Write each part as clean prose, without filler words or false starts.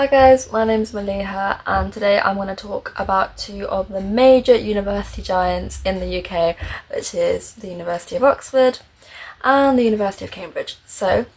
Hi guys, my name's Maliha and today I'm going to talk about two of the major university giants in the UK, which is the University of Oxford and the University of Cambridge. So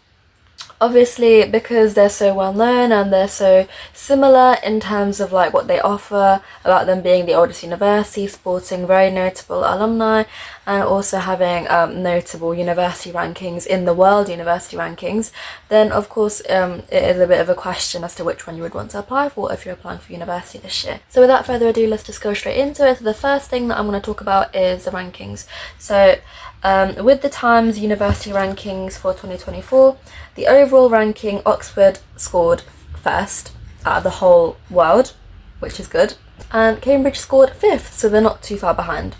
obviously, because they're so well known and they're so similar in terms of like what they offer, about them being the oldest university, sporting very notable alumni, and also having notable university rankings in the world university rankings, then of course it is a bit of a question as to which one you would want to apply for if you're applying for university this year. So without further ado, let's just go straight into it. So the first thing that I'm going to talk about is the rankings. So with the Times University Rankings for 2024, the overall ranking, Oxford scored first out of the whole world, which is good, and Cambridge scored fifth, so they're not too far behind.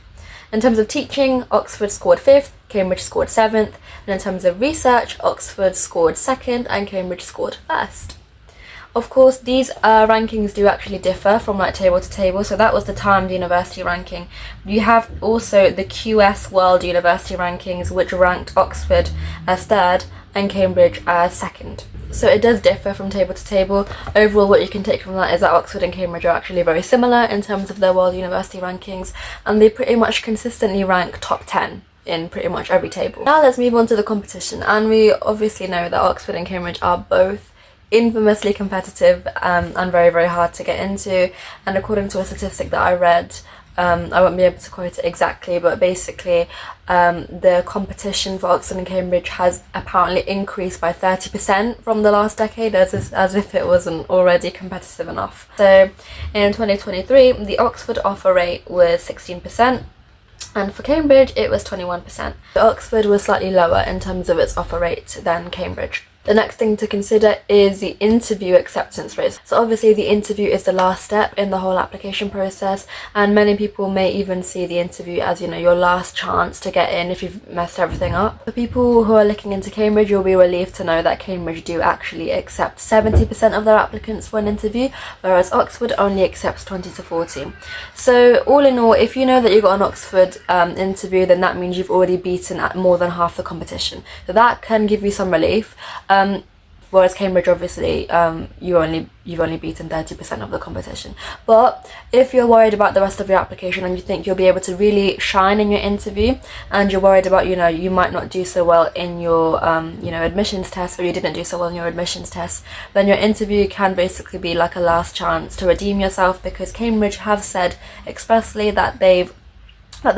In terms of teaching, Oxford scored fifth, Cambridge scored seventh, and in terms of research, Oxford scored second and Cambridge scored first. Of course, these rankings do actually differ from like table to table. So that was the Times University ranking. You have also the QS World University rankings, which ranked Oxford as third and Cambridge as second. So it does differ from table to table. Overall, what you can take from that is that Oxford and Cambridge are actually very similar in terms of their world university rankings, and they pretty much consistently rank top 10 in pretty much every table. Now let's move on to the competition, and we obviously know that Oxford and Cambridge are both infamously competitive and very, very hard to get into. And according to a statistic that I read, I won't be able to quote it exactly, but basically the competition for Oxford and Cambridge has apparently increased by 30% from the last decade, as if it wasn't already competitive enough. So in 2023, the Oxford offer rate was 16%. And for Cambridge, it was 21%. Oxford was slightly lower in terms of its offer rate than Cambridge. The next thing to consider is the interview acceptance rate. So obviously the interview is the last step in the whole application process, and many people may even see the interview as, you know, your last chance to get in if you've messed everything up. For people who are looking into Cambridge, you'll be relieved to know that Cambridge do actually accept 70% of their applicants for an interview, whereas Oxford only accepts 20 to 40. So all in all, if you know that you got an Oxford interview, then that means you've already beaten at more than half the competition. So that can give you some relief. Whereas Cambridge, obviously, you've only beaten 30% of the competition. But if you're worried about the rest of your application and you think you'll be able to really shine in your interview, and you're worried about, you know, you might not do so well in your admissions test, or you didn't do so well in your admissions test, then your interview can basically be like a last chance to redeem yourself, because Cambridge have said expressly that they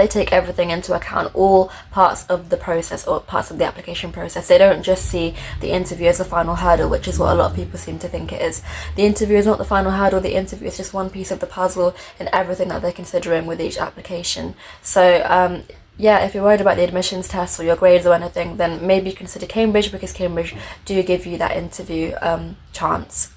take everything into account, all parts of the process or parts of the application process. They don't just see the interview as the final hurdle, which is what a lot of people seem to think it is. The interview is not the final hurdle. The interview is just one piece of the puzzle in everything that they're considering with each application. So yeah, if you're worried about the admissions test or your grades or anything, then maybe consider Cambridge, because Cambridge do give you that interview chance,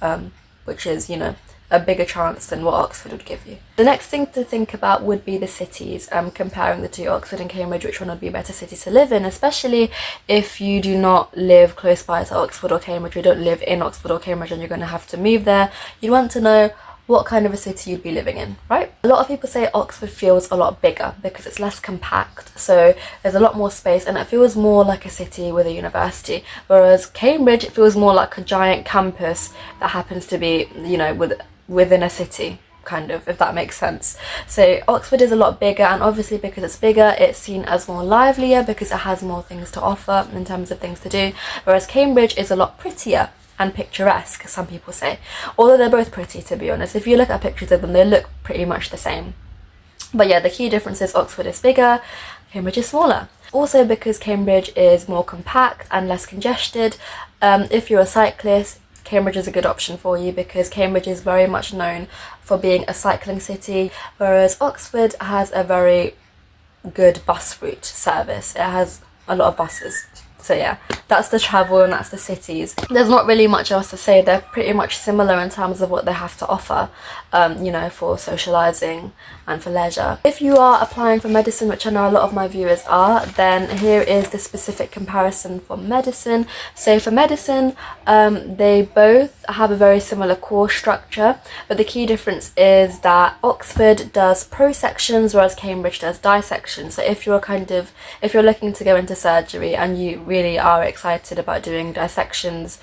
which is, you know, a bigger chance than what Oxford would give you. The next thing to think about would be the cities, comparing the two, Oxford and Cambridge, which one would be a better city to live in, especially if you do not live close by to Oxford or Cambridge, you don't live in Oxford or Cambridge and you're going to have to move there. You want to know what kind of a city you'd be living in, right? A lot of people say Oxford feels a lot bigger because it's less compact, so there's a lot more space and it feels more like a city with a university, whereas Cambridge, it feels more like a giant campus that happens to be, you know, within a city, kind of, if that makes sense. So Oxford is a lot bigger, and obviously because it's bigger, it's seen as more livelier because it has more things to offer in terms of things to do, whereas Cambridge is a lot prettier and picturesque, some people say. Although they're both pretty, to be honest. If you look at pictures of them, they look pretty much the same. But yeah, the key difference is Oxford is bigger, Cambridge is smaller. Also because Cambridge is more compact and less congested. If you're a cyclist, Cambridge is a good option for you, because Cambridge is very much known for being a cycling city, whereas Oxford has a very good bus route service. It has a lot of buses. So yeah, that's the travel and that's the cities. There's not really much else to say. They're pretty much similar in terms of what they have to offer, you know, for socialising and for leisure. If you are applying for medicine, which I know a lot of my viewers are, then here is the specific comparison for medicine. So for medicine, they both have a very similar course structure, but the key difference is that Oxford does pro sections, whereas Cambridge does dissections. So if you're looking to go into surgery and you really are excited about doing dissections,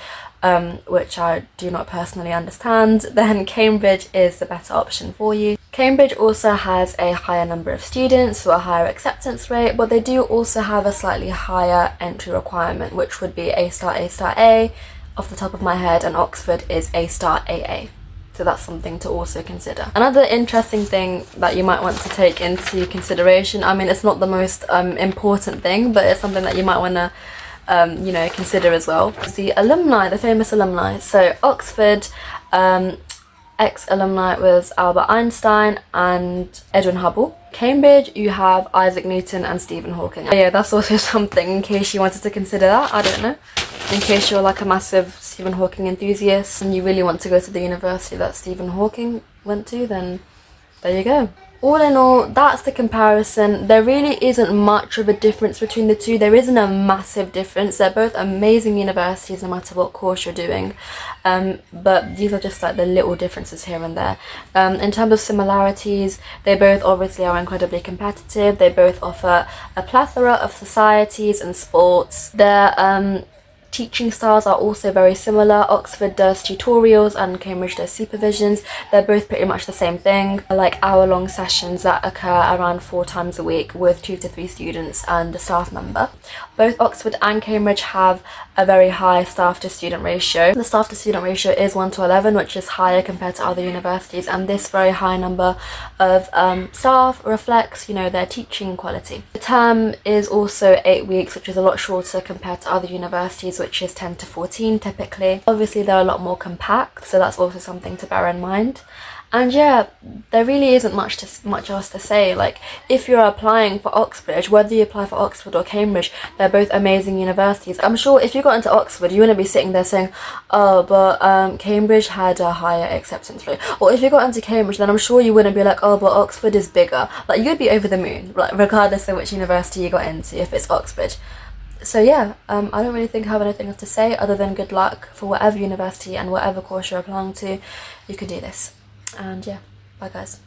which I do not personally understand, then Cambridge is the better option for you. Cambridge also has a higher number of students, so a higher acceptance rate, but they do also have a slightly higher entry requirement, which would be A star, A star, A off the top of my head, and Oxford is A star, AA. So that's something to also consider. Another interesting thing that you might want to take into consideration, I mean, it's not the most important thing, but it's something that you might want to you know, consider as well. The alumni, the famous alumni. So Oxford, ex-alumni was Albert Einstein and Edwin Hubble. Cambridge, you have Isaac Newton and Stephen Hawking. Yeah, that's also something in case you wanted to consider that, I don't know. In case you're like a massive Stephen Hawking enthusiast and you really want to go to the university that Stephen Hawking went to, then there you go. All in all, that's the comparison. There really isn't much of a difference between the two. There isn't a massive difference. They're both amazing universities no matter what course you're doing. But these are just like the little differences here and there. In terms of similarities, they both obviously are incredibly competitive. They both offer a plethora of societies and sports. Their teaching styles are also very similar. Oxford does tutorials and Cambridge does supervisions. They're both pretty much the same thing, like hour-long sessions that occur around 4 times a week with 2 to 3 students and a staff member. Both Oxford and Cambridge have a very high staff to student ratio. The staff to student ratio is 1 to 11, which is higher compared to other universities, and this very high number of staff reflects, you know, their teaching quality. The term is also 8 weeks, which is a lot shorter compared to other universities, which is 10 to 14 typically. Obviously they're a lot more compact, so that's also something to bear in mind. And yeah, there really isn't much else to say. Like, if you're applying for Oxbridge, whether you apply for Oxford or Cambridge, they're both amazing universities. I'm sure if you got into Oxford, you wouldn't be sitting there saying, oh, but Cambridge had a higher acceptance rate. Or if you got into Cambridge, then I'm sure you wouldn't be like, oh, but Oxford is bigger. Like, you'd be over the moon, like, regardless of which university you got into, if it's Oxbridge. So yeah, I don't really think I have anything else to say other than good luck for whatever university and whatever course you're applying to. You can do this. And yeah, bye guys.